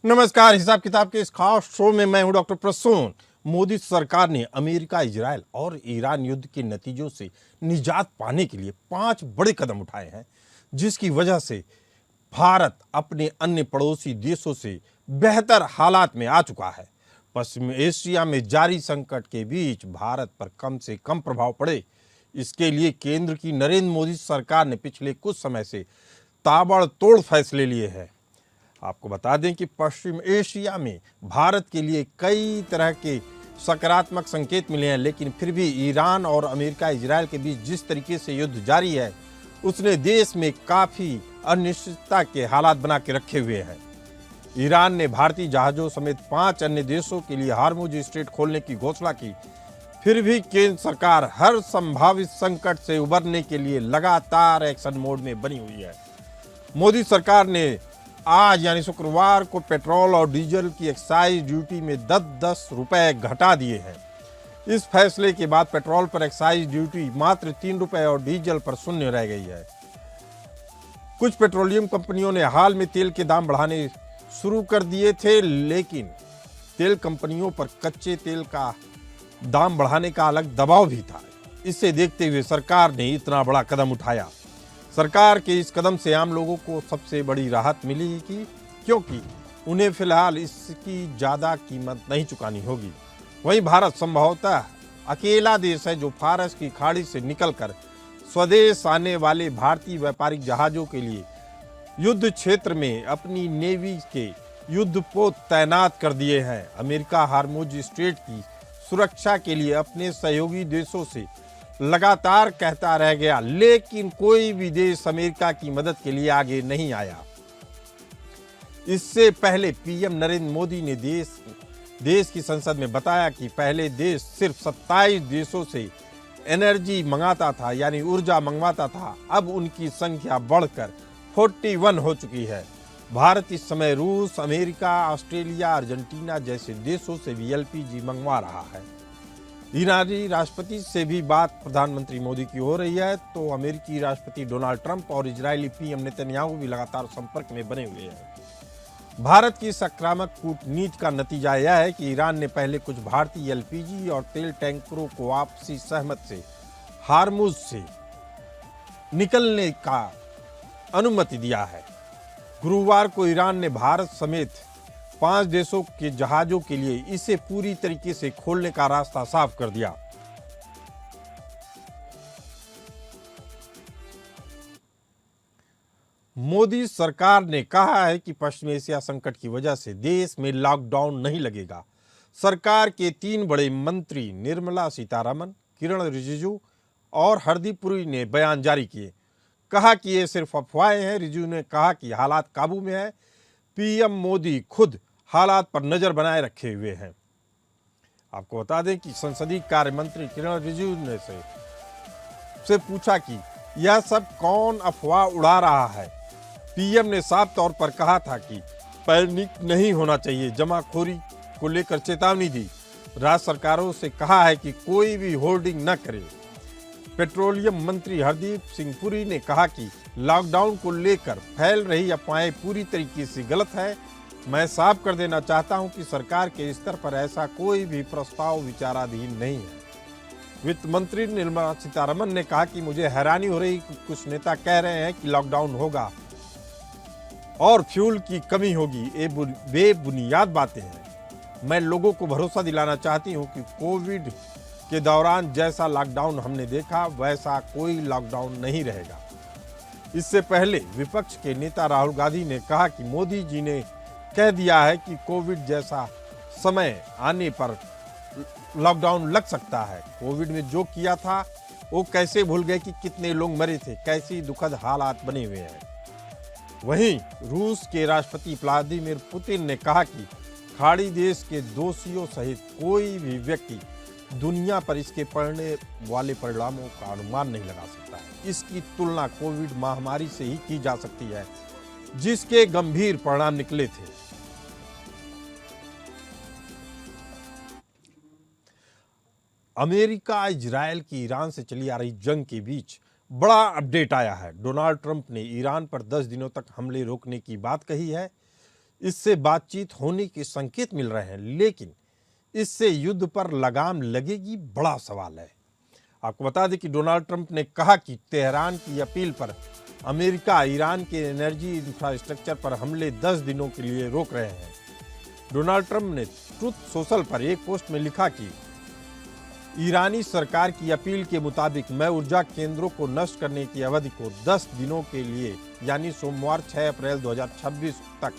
नमस्कार। हिसाब किताब के इस खास शो में मैं हूं डॉक्टर प्रसून। मोदी सरकार ने अमेरिका, इजरायल और ईरान युद्ध के नतीजों से निजात पाने के लिए 5 बड़े कदम उठाए हैं, जिसकी वजह से भारत अपने अन्य पड़ोसी देशों से बेहतर हालात में आ चुका है। पश्चिम एशिया में जारी संकट के बीच भारत पर कम से कम प्रभाव पड़े, इसके लिए केंद्र की नरेंद्र मोदी सरकार ने पिछले कुछ समय से ताबड़तोड़ फैसले लिए हैं। आपको बता दें कि पश्चिम एशिया में भारत के लिए कई तरह के सकारात्मक संकेत मिले हैं, लेकिन फिर भी ईरान और अमेरिका, इजरायल के बीच जिस तरीके से युद्ध जारी है, उसने देश में काफ़ी अनिश्चितता के हालात बना के रखे हुए हैं। ईरान ने भारतीय जहाज़ों समेत 5 अन्य देशों के लिए हार्मुज स्ट्रेट खोलने की घोषणा की। फिर भी केंद्र सरकार हर संभावित संकट से उबरने के लिए लगातार एक्शन मोड में बनी हुई है। मोदी सरकार ने आज यानी शुक्रवार को पेट्रोल और डीजल की एक्साइज ड्यूटी में 10-10 रुपए घटा दिए हैं। इस फैसले के बाद पेट्रोल पर एक्साइज ड्यूटी मात्र 3 रुपए और डीजल पर शून्य रह गई है। कुछ पेट्रोलियम कंपनियों ने हाल में तेल के दाम बढ़ाने शुरू कर दिए थे, लेकिन तेल कंपनियों पर कच्चे तेल का दाम बढ़ाने का अलग दबाव भी था। इसे देखते हुए सरकार ने इतना बड़ा कदम उठाया। सरकार के इस कदम से आम लोगों को सबसे बड़ी राहत मिलेगी, क्योंकि उन्हें फिलहाल इसकी ज़्यादा कीमत नहीं चुकानी होगी। वहीं भारत संभवतः अकेला देश है जो फारस की खाड़ी से निकलकर स्वदेश आने वाले भारतीय व्यापारिक जहाज़ों के लिए युद्ध क्षेत्र में अपनी नेवी के युद्धपोत तैनात कर दिए हैं। अमेरिका हार्मुज स्ट्रेट की सुरक्षा के लिए अपने सहयोगी देशों से लगातार कहता रह गया, लेकिन कोई भी देश अमेरिका की मदद के लिए आगे नहीं आया। इससे पहले पीएम नरेंद्र मोदी ने देश की संसद में बताया कि पहले देश सिर्फ 27 देशों से एनर्जी मंगाता था, यानी ऊर्जा मंगवाता था। अब उनकी संख्या बढ़कर 41 हो चुकी है। भारत इस समय रूस, अमेरिका, ऑस्ट्रेलिया, अर्जेंटीना जैसे देशों से भी एलपीजी मंगवा रहा है। ईरानी राष्ट्रपति से भी बात प्रधानमंत्री मोदी की हो रही है, तो अमेरिकी राष्ट्रपति डोनाल्ड ट्रंप और इजरायली पीएम नेतन्याहू भी लगातार संपर्क में बने हुए हैं। भारत की सकारात्मक कूटनीति का नतीजा यह है कि ईरान ने पहले कुछ भारतीय एलपीजी और तेल टैंकरों को आपसी सहमति से हार्मुज से निकलने का अनुमति दिया है। गुरुवार को ईरान ने भारत समेत 5 देशों के जहाजों के लिए इसे पूरी तरीके से खोलने का रास्ता साफ कर दिया। मोदी सरकार ने कहा है कि पश्चिम एशिया संकट की वजह से देश में लॉकडाउन नहीं लगेगा। सरकार के 3 बड़े मंत्री निर्मला सीतारमण, किरण रिजिजू और हरदीप पुरी ने बयान जारी किए। कहा कि ये सिर्फ अफवाहें हैं। रिजिजू ने कहा कि हालात काबू में है। पीएम मोदी खुद हालात पर नजर बनाए रखे हुए हैं। आपको बता दें कि संसदीय कार्य मंत्री किरण रिजिजू ने से पूछा कि यह सब कौन अफवाह उड़ा रहा है। पीएम ने साफ तौर पर कहा था कि पैनिक नहीं होना चाहिए, जमाखोरी को लेकर चेतावनी दी। राज्य सरकारों से कहा है कि कोई भी होर्डिंग न करे। पेट्रोलियम मंत्री हरदीप सिंह पुरी ने कहा कि लॉकडाउन को लेकर फैल रही अफवाहें पूरी तरीके से गलत है। मैं साफ कर देना चाहता हूं कि सरकार के स्तर पर ऐसा कोई भी प्रस्ताव विचाराधीन नहीं है। वित्त मंत्री निर्मला सीतारमण ने कहा कि मुझे हैरानी हो रही कि कुछ नेता कह रहे हैं कि लॉकडाउन होगा और फ्यूल की कमी होगी। ये बेबुनियाद बातें हैं। मैं लोगों को भरोसा दिलाना चाहती हूं कि कोविड के दौरान जैसा लॉकडाउन हमने देखा, वैसा कोई लॉकडाउन नहीं रहेगा। इससे पहले विपक्ष के नेता राहुल गांधी ने कहा कि मोदी जी ने कह दिया है कि कोविड जैसा समय आने पर लॉकडाउन लग सकता है। कोविड में जो किया था वो कैसे भूल गए कि कितने लोग मरे थे, कैसी दुखद हालात बने हुए हैं। वहीं रूस के राष्ट्रपति व्लादिमीर पुतिन ने कहा कि खाड़ी देश के दोषियों सहित कोई भी व्यक्ति दुनिया पर इसके पड़ने वाले परिणामों का अनुमान नहीं लगा सकता है। इसकी तुलना कोविड महामारी से ही की जा सकती है, जिसके गंभीर परिणाम निकले थे। अमेरिका, इजरायल की ईरान से चली आ रही जंग के बीच बड़ा अपडेट आया है। डोनाल्ड ट्रंप ने ईरान पर 10 दिनों तक हमले रोकने की बात कही है। इससे बातचीत होने के संकेत मिल रहे हैं, लेकिन इससे युद्ध पर लगाम लगेगी, बड़ा सवाल है। आपको बता दें कि डोनाल्ड ट्रंप ने कहा कि तेहरान की अपील पर अमेरिका ईरान के एनर्जी इंफ्रास्ट्रक्चर पर हमले 10 दिनों के लिए रोक रहे हैं। डोनाल्ड ट्रंप ने ट्रुथ सोशल पर एक पोस्ट में लिखा कि ईरानी सरकार की अपील के मुताबिक मैं ऊर्जा केंद्रों को नष्ट करने की अवधि को 10 दिनों के लिए यानी सोमवार 6 अप्रैल 2026 तक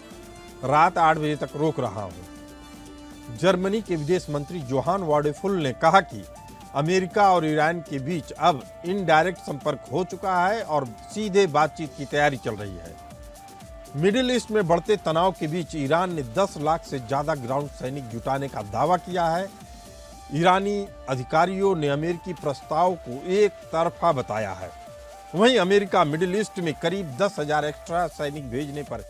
रात 8 बजे तक रोक रहा हूं। जर्मनी के विदेश मंत्री जोहान वाडेफुल ने कहा कि अमेरिका और ईरान के बीच अब इनडायरेक्ट संपर्क हो चुका है और सीधे बातचीत की तैयारी चल रही है। मिडिल ईस्ट में बढ़ते तनाव के बीच ईरान ने 10 लाख से ज्यादा ग्राउंड सैनिक जुटाने का दावा किया है। ईरानी अधिकारियों ने अमेरिकी प्रस्ताव को एक तरफा बताया है। वहीं अमेरिका मिडिल ईस्ट में करीब 10,000 एक्स्ट्रा सैनिक भेजने पर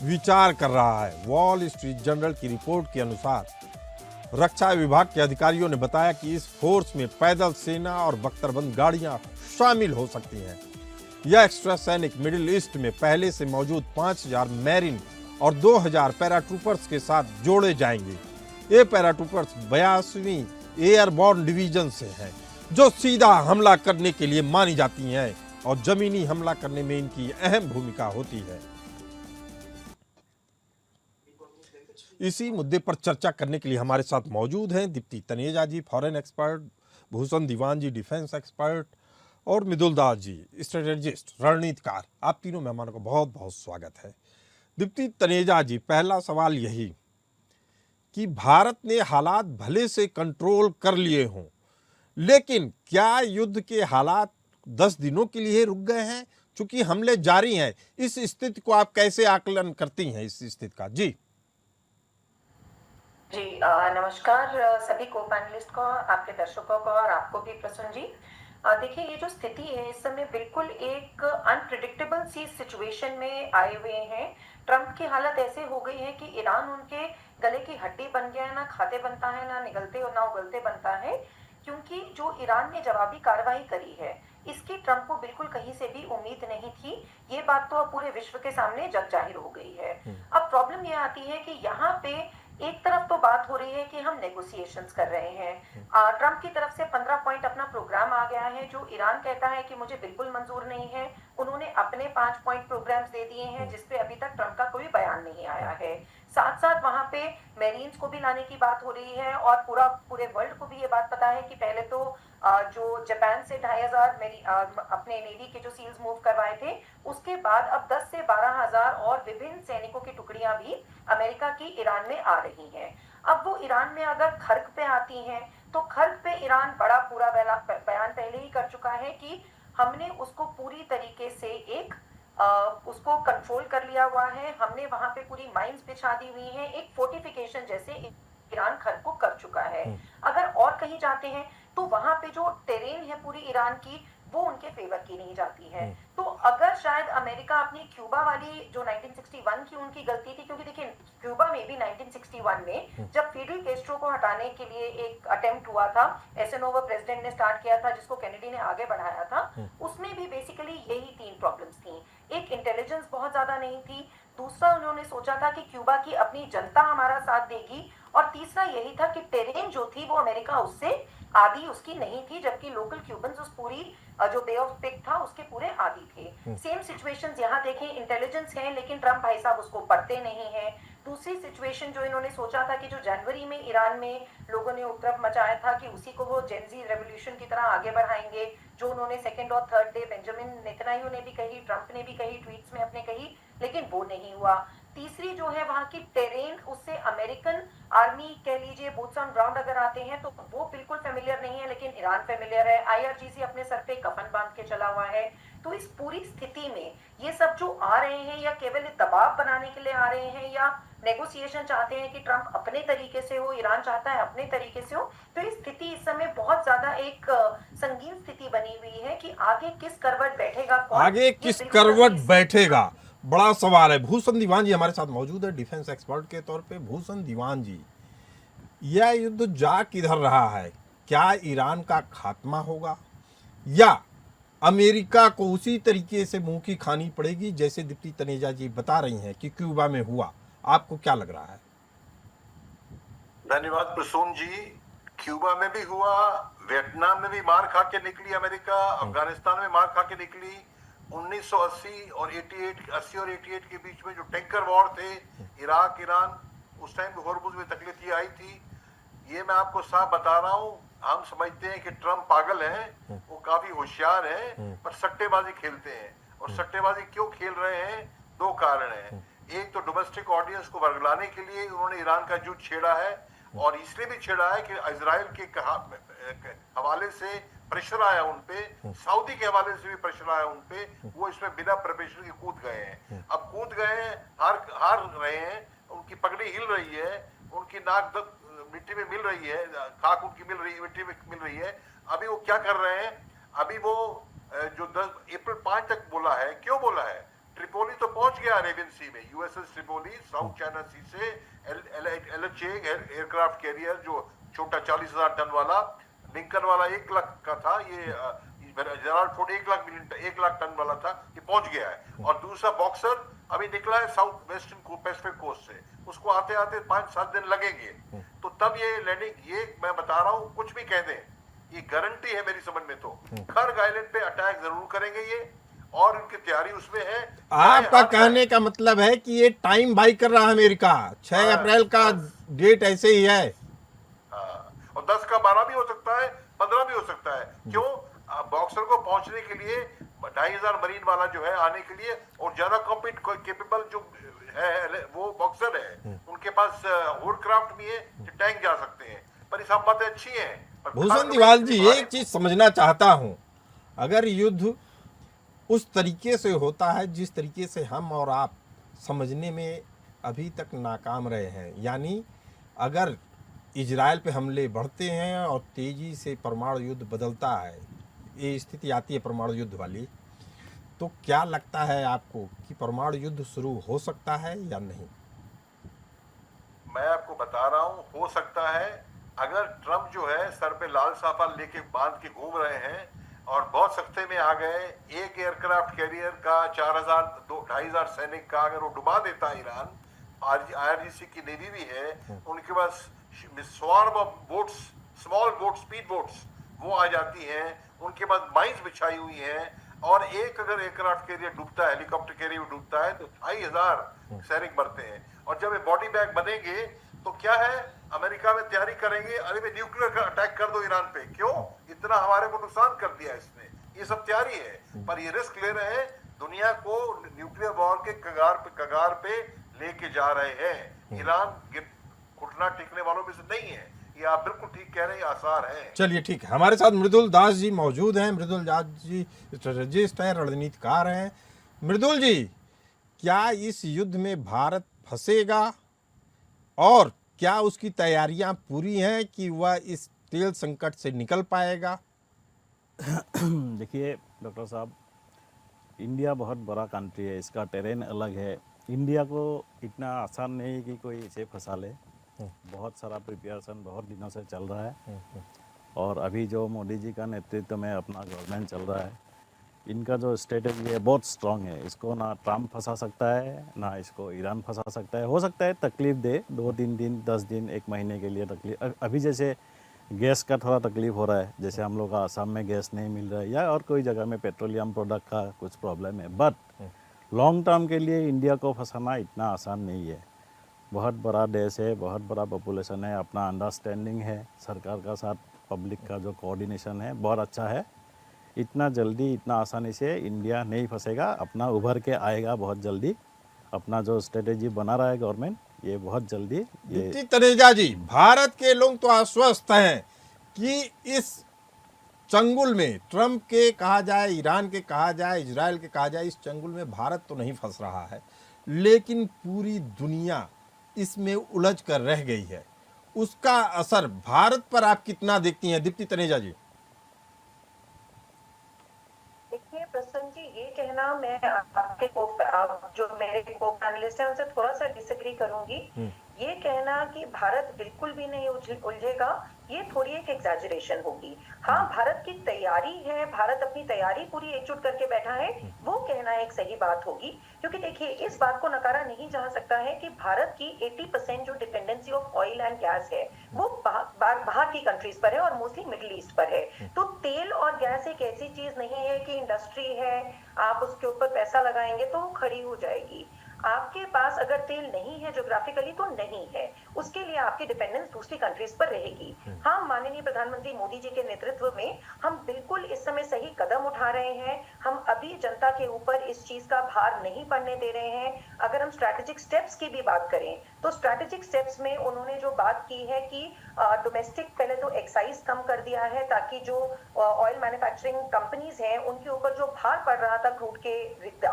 विचार कर रहा है। वॉल स्ट्रीट जर्नल की रिपोर्ट के अनुसार रक्षा विभाग के अधिकारियों ने बताया कि इस फोर्स में पैदल सेना और बख्तरबंद गाड़ियां शामिल हो सकती हैं। यह एक्स्ट्रा सैनिक मिडिल ईस्ट में पहले से मौजूद 5,000 मैरिन और 2,000 पैराट्रूपर्स के साथ जोड़े जाएंगे। ये पैराट्रूपर्स 82वीं एयरबॉर्न डिवीजन से हैं, जो सीधा हमला करने के लिए मानी जाती हैं और जमीनी हमला करने में इनकी अहम भूमिका होती है। इसी मुद्दे पर चर्चा करने के लिए हमारे साथ मौजूद हैं दीप्ति तनेजा जी, फॉरेन एक्सपर्ट, भूषण दीवान जी, डिफेंस एक्सपर्ट, और मृदुल दास जी, स्ट्रेटेजिस्ट, रणनीतिकार। आप तीनों मेहमानों का बहुत बहुत स्वागत है। दीप्ति तनेजा जी, पहला सवाल यही कि भारत ने हालात भले से कंट्रोल कर लिए हों, लेकिन क्या युद्ध के हालात 10 दिनों के लिए रुक गए हैं? चूंकि हमले जारी हैं, इस स्थिति को आप कैसे आकलन करती हैं, इस स्थिति का? जी जी नमस्कार सभी को पैनलिस्ट को, आपके दर्शकों को और आपको भी प्रसून जी। देखिए, ये जो स्थिति है इस समय बिल्कुल एक अनप्रिडिक्टेबल सी सिचुएशन में आए हुए हैं। ट्रंप की हालत ऐसे हो गई है कि ईरान उनके गले की हड्डी बन गया है, ना खाते बनता है, ना निगलते और ना उगलते बनता है, क्योंकि जो ईरान ने जवाबी कार्रवाई करी है इसकी ट्रंप को बिल्कुल कहीं से भी उम्मीद नहीं थी। ये बात तो अब पूरे विश्व के सामने जग जाहिर हो गई है। अब प्रॉब्लम ये आती है कि यहाँ पे एक तरफ तो बात हो रही है कि हम नेगोशिएशंस कर रहे हैं। ट्रंप की तरफ से 15 पॉइंट अपना प्रोग्राम आ गया है, जो ईरान कहता है कि मुझे बिल्कुल मंजूर नहीं है। उन्होंने अपने 5 पॉइंट प्रोग्राम्स दे दिए हैं, जिसपे अभी तक ट्रंप का कोई बयान नहीं आया है। साथ साथ वहां पे मेरीन्स को भी लाने की बात हो रही है और पूरे वर्ल्ड को भी ये बात पता है कि पहले तो जो जापान से 2,500 अपने नेवी के जो सील्स मूव करवाए थे, उसके बाद अब 10 से 12,000 और विभिन्न सैनिकों की टुकड़ियां भी अमेरिका की ईरान में आ रही हैं। अब वो ईरान में अगर खर्क पे आती हैं, तो खर्क पे ईरान बड़ा पूरा बयान पहले ही कर चुका है कि हमने उसको पूरी तरीके से उसको कंट्रोल कर लिया हुआ है। हमने वहां पे पूरी माइंस बिछा दी हुई है, एक फोर्टिफिकेशन जैसे ईरान खर्क को कर चुका है। अगर और कहीं जाते हैं तो वहां पे जो टेरेन है पूरी ईरान की, वो उनके फेवर की नहीं जाती है। तो अगर शायद अमेरिका अपनी क्यूबा वाली जो 1961 की उनकी गलती थी, क्योंकि देखिए क्यूबा में भी 1961 में जब फिडेल कैस्ट्रो को हटाने के लिए एक अटेम्प्ट हुआ था, एसेनोवा प्रेसिडेंट ने स्टार्ट किया था, जिसको केनेडी ने आगे बढ़ाया था, उसमें भी बेसिकली यही 3 प्रॉब्लम्स थी। एक, इंटेलिजेंस बहुत ज्यादा नहीं थी। दूसरा, उन्होंने सोचा था कि क्यूबा की अपनी जनता हमारा साथ देगी। और तीसरा यही था कि टेरेन जो थी वो अमेरिका उससे आदि उसकी नहीं थी, जबकि लोकल क्यूबन्स उस पूरी जो बे ऑफ पिग था उसके पूरे आदि थे। सेम सिचुएशंस यहाँ देखें, इंटेलिजेंस है लेकिन ट्रंप भाई साहब उसको पढ़ते नहीं है। दूसरी सिचुएशन जो इन्होंने सोचा था कि जो जनवरी में ईरान में लोगों ने उपद्रव मचाया था कि उसी को वो जेनजी रेवोल्यूशन की तरह आगे बढ़ाएंगे, जो उन्होंने 2nd और 3rd डे बेंजामिन नेतन्याहू ने भी कही, ट्रंप ने भी कही, ट्वीट्स में अपने कही, लेकिन वो नहीं हुआ। तीसरी जो है वहां की टेरेन, उससे अमेरिकन आर्मी कह लीजिए बूट्स ऑन ग्राउंड अगर आते हैं तो वो बिल्कुल फेमिलियर नहीं है, लेकिन ईरान फेमिलियर है। IRGC अपने सर पे कफन बांध के चला हुआ है। तो इस पूरी स्थिति में ये सब जो आ रहे हैं, या केवल दबाव बनाने के लिए आ रहे हैं, या नेगोशिएशन चाहते हैं कि ट्रंप अपने तरीके से हो, ईरान चाहता है अपने तरीके से हो, तो इस स्थिति इस समय बहुत ज्यादा एक संगीन स्थिति बनी हुई है कि आगे किस करवट बैठेगा कौन, आगे किस करवट बैठेगा, बड़ा सवाल है। भूषण दीवान जी हमारे साथ मौजूद है डिफेंस एक्सपर्ट के तौर पे। भूषण दीवान जी, यह युद्ध जा किधर रहा है? क्या ईरान का खात्मा होगा या अमेरिका को उसी तरीके से मुंह की खानी पड़ेगी जैसे दीप्ति तनेजा जी बता रही हैं कि क्यूबा में हुआ? आपको क्या लग रहा है? धन्यवाद प्रसून जी। क्यूबा में भी हुआ, वियतनाम में भी मार खा के निकली अमेरिका, अफगानिस्तान में मार खा के निकली। 1980 और 88 के बीच में जो टैंकर वॉर थे, इराक ईरान, उस टाइम भी हॉर्मुज़ में तकलीफ ये आई थी। ये मैं आपको साफ बता रहा हूँ, हम समझते हैं कि ट्रम्प पागल हैं, वो काफी होशियार हैं, पर सट्टेबाजी खेलते हैं। और सट्टेबाजी क्यों खेल रहे हैं? दो कारण हैं। एक तो डोमेस्टिक ऑडियंस को वर्गलाने के लिए उन्होंने ईरान का युद्ध छेड़ा है, और इसलिए भी छेड़ा है कि इजराइल के हवाले से प्रेशर आया उन पे, सऊदी के हवाले से भी प्रेशर आया उन पे, वो इसमें बिना प्रिपरेशन के कूद गए हैं। अब कूद गए हैं, हार रहे हैं, उनकी पगड़ी हिल रही है, उनकी नाक मिट्टी में मिल रही है, खाक उनकी मिल रही है, मिट्टी में मिल रही है। अभी वो क्या कर रहे हैं? अभी वो जो 10 अप्रैल 5 तक बोला है, क्यों बोला है? ट्रिपोली तो पहुंच गया अरेबियन सी में, यूएसएस ट्रिपोली साउथ चाइना सी से LHA एयरक्राफ्ट कैरियर जो छोटा 40,000 टन वाला, लिंकन वाला 1 लाख का था, ये जेराल्ड फोर्ड 1 लाख टन वाला था, ये पहुंच गया है। और दूसरा बॉक्सर अभी निकला है साउथ वेस्टर्न पैसिफिक कोस्ट से, उसको आते आते 5-7 दिन लगेंगे। तो तब ये लैंडिंग, ये मैं बता रहा हूँ, कुछ भी कह दें, ये गारंटी है मेरी समझ में। तो खर्ग आइलैंड पे अटैक जरूर करेंगे ये, और उनकी तैयारी उसमें है। आपका कहने का मतलब है कि ये टाइम बाई कर रहा है अमेरिका, 6 अप्रैल का डेट ऐसे ही है। और 10 का 12 भी हो सकता है, 15 भी हो सकता है। क्यों? बॉक्सर को पहुंचने के लिए 2,500 मरीन वाला जो है आने के लिए, और ज्यादा कॉम्पीट केपेबल जो है वो बॉक्सर है, उनके पास होडक्राफ्ट भी है, टैंक जा सकते हैं। पर ये सब बातें अच्छी हैं। भूषण दीवाल जी, एक चीज समझना चाहता हूं, अगर युद्ध उस तरीके से होता है जिस तरीके से हम और आप समझने में अभी तक नाकाम रहे हैं, यानी अगर इजराइल पे हमले बढ़ते हैं और तेजी से परमाणु युद्ध बदलता है, ये स्थिति आती है परमाणु युद्ध वाली, तो क्या लगता है आपको कि परमाणु युद्ध शुरू हो सकता है या नहीं? मैं आपको बता रहा हूँ, हो सकता है। अगर ट्रम्प जो है सर पे लाल साफा लेके बांध के घूम रहे हैं और बहुत सस्ते में आ गए, एक एयरक्राफ्ट कैरियर का 2,500 सैनिक का अगर वो डुबा देता ईरान, IRGC की नेवी भी है, उनके पास swarm of boats, small boat, speed boats वो आ जाती हैं, उनके पास माइंस बिछाई हुई हैं, और एक अगर एयरक्राफ्ट कैरियर डूबता है, हेलीकॉप्टर कैरियर डूबता है, तो 2,500 सैनिक मरते हैं। और जब ये बॉडी बैग बनेंगे तो क्या है, अमेरिका में तैयारी करेंगे, अरे में न्यूक्लियर का अटैक कर दो ईरान पे। क्यों? इतना हमारे को नुकसान कर दिया इसने। ये सब तैयारी है, पर ये रिस्क ले रहे हैं, दुनिया को न्यूक्लियर वॉर के कगार पे लेके जा रहे हैं। ईरान घुटना टिकने वालों में से नहीं है, ये आप बिल्कुल ठीक कह रहे हैं, आसार है। चलिए ठीक है, हमारे साथ मृदुल दास जी मौजूद हैं। मृदुल दास जी स्ट्रेटेजिस्ट हैं, रणनीतिकार हैं। मृदुल जी, क्या इस युद्ध में भारत फंसेगा, और क्या उसकी तैयारियां पूरी हैं कि वह इस तेल संकट से निकल पाएगा? देखिए डॉक्टर साहब, इंडिया बहुत बड़ा कंट्री है, इसका टेरेन अलग है। इंडिया को इतना आसान नहीं है कि कोई इसे फंसा ले। बहुत सारा प्रिपरेशन बहुत दिनों से चल रहा है, और अभी जो मोदी जी का नेतृत्व में अपना गवर्नमेंट चल रहा है, इनका जो स्ट्रेटेजी है बहुत स्ट्रांग है। इसको ना ट्रम्प फंसा सकता है, ना इसको ईरान फंसा सकता है। हो सकता है तकलीफ दे 2-3 दिन, 10 दिन, 1 महीने के लिए तकलीफ। अभी जैसे गैस का थोड़ा तकलीफ हो रहा है, जैसे हम लोग आसाम में गैस नहीं मिल रहा है, या और कोई जगह में पेट्रोलियम प्रोडक्ट का कुछ प्रॉब्लम है, बट लॉन्ग टर्म के लिए इंडिया को फंसाना इतना आसान नहीं है। बहुत बड़ा देश है, बहुत बड़ा पॉपुलेशन है, अपना अंडरस्टैंडिंग है सरकार का साथ, पब्लिक का जो कोऑर्डिनेशन है बहुत अच्छा है। इतना जल्दी, इतना आसानी से इंडिया नहीं फंसेगा, अपना उभर के आएगा बहुत जल्दी। अपना जो स्ट्रेटेजी बना रहा है गवर्नमेंट, ये बहुत जल्दी ये। दीप्ति तनेजा जी, भारत के लोग तो आश्वस्त हैं कि इस चंगुल में, ट्रम्प के कहा जाए, ईरान के कहा जाए, इजराइल के कहा जाए, इस चंगुल में भारत तो नहीं फंस रहा है, लेकिन पूरी दुनिया इसमें उलझ कर रह गई है। उसका असर भारत पर आप कितना देखती हैं, दीप्ति तनेजा जी? देखिए प्रसन्न जी, ये कहना ना मैं आपके जो मेरे को पैनलिस्ट हैं उनसे थोड़ा सा डिसएग्री करूंगी। ये कहना कि भारत बिल्कुल भी नहीं उलझेगा, ये थोड़ी एक एग्जैजरेशन होगी। हाँ, भारत की तैयारी है, भारत अपनी तैयारी पूरी एकजुट करके बैठा है, वो कहना एक सही बात होगी। क्योंकि देखिए, इस बात को नकारा नहीं जा सकता है कि भारत की 80% जो dependency of oil and gas है वो बाहर की कंट्रीज पर है और मोस्टली मिडिल ईस्ट पर है। तो तेल और गैस एक ऐसी चीज नहीं है कि इंडस्ट्री है, आप उसके ऊपर पैसा लगाएंगे तो वो खड़ी हो जाएगी। आपके पास अगर तेल नहीं है ज्योग्राफिकली तो नहीं है, उसके लिए आपकी डिपेंडेंस दूसरी कंट्रीज पर रहेगी। हाँ, माननीय प्रधानमंत्री मोदी जी के नेतृत्व में हम बिल्कुल इस समय सही कदम उठा रहे हैं। हम अभी जनता के ऊपर इस चीज का भार नहीं पड़ने दे रहे हैं। अगर हम स्ट्रैटेजिक स्टेप्स की भी बात करें तो स्ट्रैटेजिक स्टेप्स में उन्होंने जो बात की है कि डोमेस्टिक पहले तो एक्साइज कम कर दिया है ताकि जो ऑयल मैन्युफैक्चरिंग कंपनीज हैं उनके ऊपर जो भार पड़ रहा था क्रूड के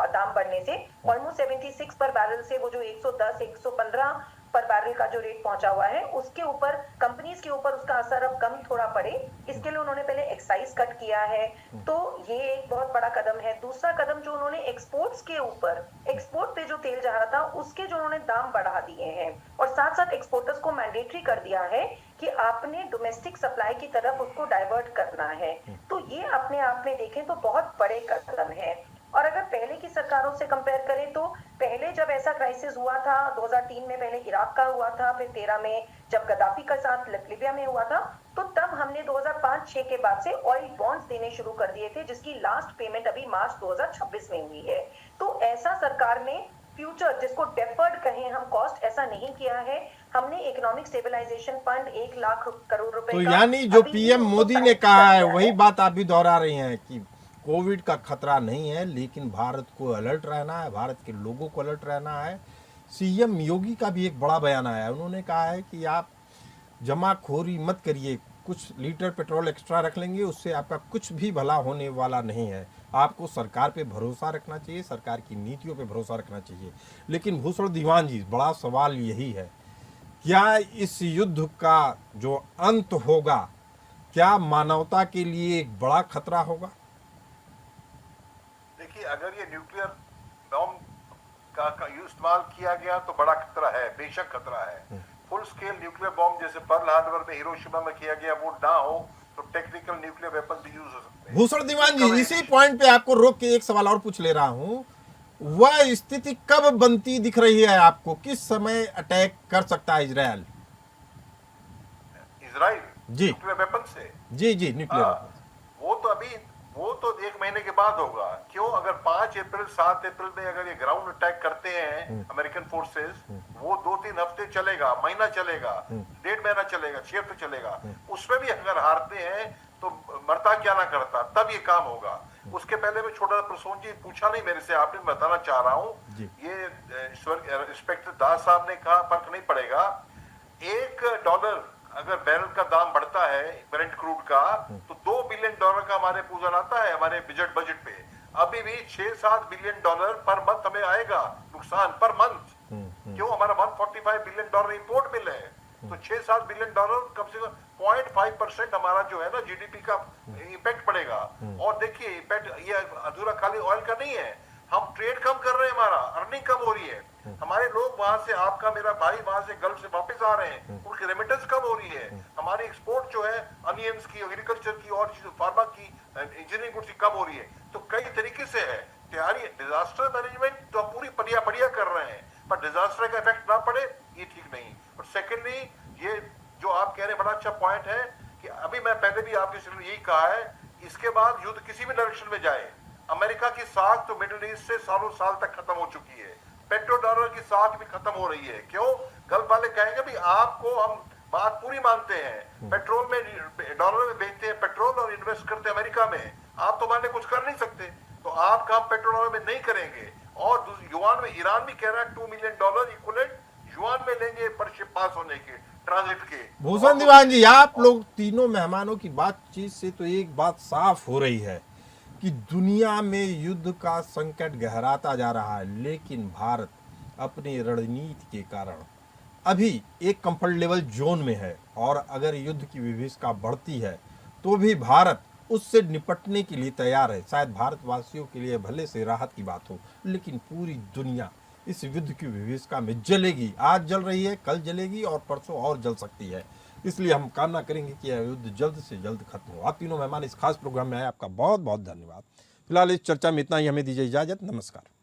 दाम बढ़ने से, ऑलमोस्ट 76 पर बैरल से वो जो 110 115 पर बैरल का जो रेट पहुंचा हुआ है उसके ऊपर कंपनीज के ऊपर उसका असर अब कम थोड़ा पड़े, इसके लिए उन्होंने पहले एक्साइज कट किया है। तो ये एक बहुत बड़ा कदम है। दूसरा कदम जो उन्होंने एक्सपोर्ट्स के ऊपर, एक्सपोर्ट पे जो तेल जा रहा था उसके जो उन्होंने दाम बढ़ा दिए हैं और साथ साथ एक्सपोर्टर्स को मैंडेटरी कर दिया है कि आपने डोमेस्टिक सप्लाई की तरफ उसको डाइवर्ट करना है। तो ये अपने आप में देखें तो बहुत बड़े कदम है। और अगर पहले की सरकारों से कंपेयर करें तो पहले जब ऐसा क्राइसिस हुआ था 2003 में, पहले इराक का हुआ था, फिर 13 में जब गद्दाफी का साथ लीबिया में हुआ था, तो तब हमने 2005-6 के बाद से ऑयल बॉन्ड्स देने शुरू कर दिए थे जिसकी लास्ट पेमेंट अभी मार्च 2026 में हुई है। तो ऐसा सरकार ने फ्यूचर जिसको डेफर्ड कहें हम कॉस्ट, ऐसा नहीं किया है। हमने economic stabilisation fund 1 lakh crore रुपए तो का यानी जो अभी पीएम उसको मोदी ने साइन कहा कर है दिया वही बात आप भी दोहरा रही हैं कि कोविड का खतरा नहीं है, लेकिन भारत को अलर्ट रहना है, भारत के लोगों को अलर्ट रहना है। सीएम योगी का भी एक बड़ा बयान आया है, उन्होंने कहा है कि आप जमाखोरी मत करिए, कुछ लीटर पेट्रोल एक्स्ट्रा रख लेंगे उससे आपका कुछ भी भला होने वाला नहीं है। आपको सरकार पे भरोसा रखना चाहिए, सरकार की नीतियों पे भरोसा रखना चाहिए। लेकिन भूषण दीवान जी, बड़ा सवाल यही है, क्या इस युद्ध का जो अंत होगा क्या मानवता के लिए एक बड़ा खतरा होगा? देखिए, अगर ये न्यूक्लियर बॉम्ब का इस्तेमाल किया गया तो बड़ा खतरा है, बेशक खतरा है। फुल स्केल न्यूक्लियर बॉम्ब जैसे पर्ल हार्बर में, हिरोशिमा में किया गया वो ना हो तो टेक्निकल न्यूक्लियर वेपन भी यूज हो सकते हैं। भूषण दीवान जी, इसी पॉइंट पे आपको रोक के एक सवाल और पूछ ले रहा हूं, वह स्थिति कब बनती दिख रही है आपको? किस समय अटैक कर सकता है इजराइल? इजराइल जी। न्यूक्लियर वेपन से? जी न्यूक्लियर। वो तो 1 महीने के बाद होगा। क्यों? अगर 5 अप्रैल 7 अप्रैल में अगर ये ग्राउंड अटैक करते हैं अमेरिकन फोर्सेस, वो 2-3 हफ्ते चलेगा, महीना चलेगा, 1.5 महीना चलेगा, 6 हफ्ते चलेगा। उसमें भी अगर हारते हैं तो मरता क्या ना करता, तब ये काम होगा। उसके पहले में छोटा प्रसून जी पूछा नहीं मेरे से, आपने बताना चाह रहा हूँ। ये इंस्पेक्टर दास साहब ने कहा फर्क नहीं पड़ेगा। $1 अगर बैरल का दाम बढ़ता है ब्रेंट क्रूड का तो $2 बिलियन का हमारे पूजन आता है हमारे बजट पे। अभी भी $6-7 बिलियन पर मंथ हमें आएगा नुकसान पर मंथ। क्यों? हमारा $145 बिलियन इंपोर्ट बिल है, तो $6-7 बिलियन कम से कम 0.5% हमारा जो है ना जीडीपी का इम्पैक्ट पड़ेगा। और देखिए इम्पैक्ट ये अधूरा खाली ऑयल का नहीं है, हम ट्रेड कम कर रहे हैं, हमारा अर्निंग कम हो रही है। हमारे लोग वहां से, आपका मेरा भाई वहां से गल्फ से वापस आ रहे हैं, उनकी रेमिटेंस कम हो रही है। हमारी एक्सपोर्ट जो है अनियंस की, एग्रीकल्चर की और चीजों, फार्मा की, इंजीनियरिंग गुड्स की कम हो रही है। तो कई तरीके से है तैयारी। डिजास्टर मैनेजमेंट तो हम पूरी बढ़िया कर रहे हैं, पर डिजास्टर का इफेक्ट ना पड़े ये ठीक नहीं। और सेकेंडली, ये जो आप कह रहे हैं बड़ा अच्छा पॉइंट है कि अभी मैं पहले भी आपके से यही कहा है, इसके बाद युद्ध किसी भी डायरेक्शन में जाए, अमेरिका की साख तो मिडिल ईस्ट से सालों साल तक खत्म हो चुकी है। पेट्रो डॉलर की साख भी खत्म हो रही है। क्यों? गल्फ वाले कहेंगे भी आपको हम बात पूरी मानते हैं, पेट्रोल में डॉलर में बेचते हैं पेट्रोल और इन्वेस्ट करते हैं अमेरिका में, आप तो हमारे कुछ कर नहीं सकते, तो आप काम पेट्रोल डॉलर में नहीं करेंगे। और युआन में ईरान भी कह रहा है $2 मिलियन इक्विवेलेंट युआन में लेंगे पर शिप पास होने के, ट्रांजिट के। भूषण दीवान जी, आप लोग तीनों मेहमानों की बातचीत से तो एक बात साफ हो रही है कि दुनिया में युद्ध का संकट गहराता जा रहा है, लेकिन भारत अपनी रणनीति के कारण अभी एक कंफर्टेबल जोन में है। और अगर युद्ध की विभीषिका बढ़ती है तो भी भारत उससे निपटने के लिए तैयार है। शायद भारतवासियों के लिए भले से राहत की बात हो, लेकिन पूरी दुनिया इस युद्ध की विभीषिका में जलेगी। आज जल रही है, कल जलेगी और परसों और जल सकती है। इसलिए हम कामना करेंगे कि यह युद्ध जल्द से जल्द खत्म हो। आप तीनों मेहमान इस खास प्रोग्राम में आए, आपका बहुत बहुत धन्यवाद। फिलहाल इस चर्चा में इतना ही, हमें दीजिए इजाजत। नमस्कार।